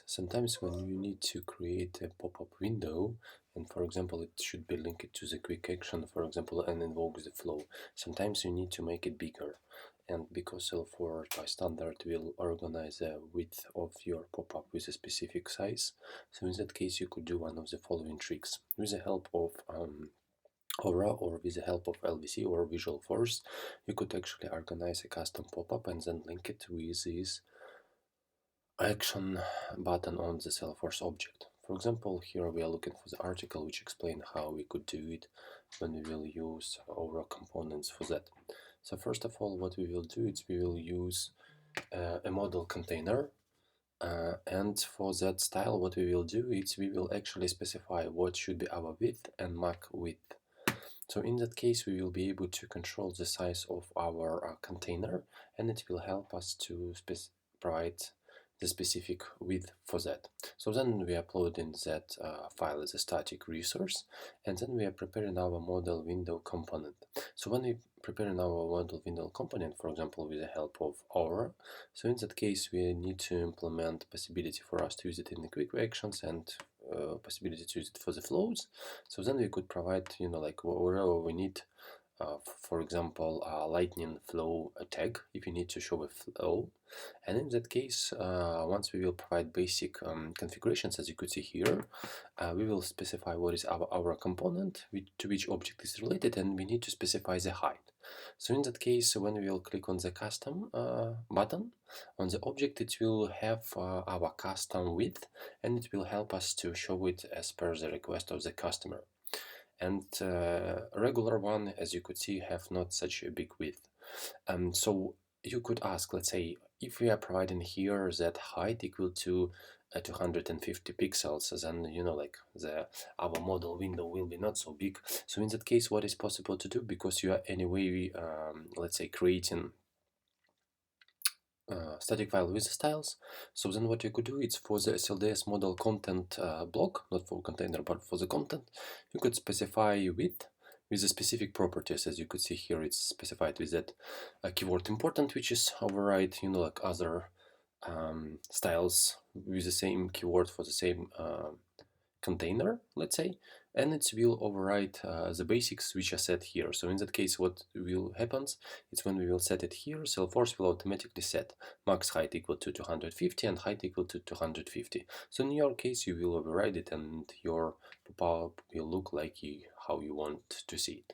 Sometimes when you need to create a pop-up window, and for example it should be linked to the quick action, for example, and invokes the flow, sometimes you need to make it bigger. And because Salesforce by standard will organize the width of your pop-up with a specific size, so in that case you could do one of the following tricks. With the help of Aura or with the help of LVC or Visual Force, you could actually organize a custom pop-up and then link it with this action button on the Salesforce object. For example, here we are looking for the article which explains how we could do it when we will use our components for that. So first of all, what we will do is we will use a model container, and for that style what we will do is we will actually specify what should be our width and mark width. So in that case we will be able to control the size of our container, and it will help us to provide the specific width for that. So then we upload in that file as a static resource, and then we are preparing our model window component. So when we preparing our model window component, for example, with the help of Aura, so in that case we need to implement possibility for us to use it in the quick actions and possibility to use it for the flows. So then we could provide, like wherever we need, for example, a lightning flow tag if you need to show a flow. And in that case, once we will provide basic configurations, as you could see here, we will specify what is our component, to which object is related, and we need to specify the height. So in that case, when we will click on the custom button on the object, it will have our custom width, and it will help us to show it as per the request of the customer. And regular one, as you could see, have not such a big width. So you could ask, let's say, if we are providing here that height equal to 250 pixels, then like our model window will be not so big. So in that case, what is possible to do, because you are anyway, let's say, creating static file with the styles. So then what you could do is for the SLDS model content block, not for container but for the content, you could specify width with the specific properties. As you could see here, it's specified with that keyword important, which is override, like other styles with the same keyword for the same container, let's say, and it will override the basics which are set here. So in that case, what will happen is when we will set it here, Salesforce will automatically set max height equal to 250 and height equal to 250. So in your case, you will override it and your pop-up will look like how you want to see it.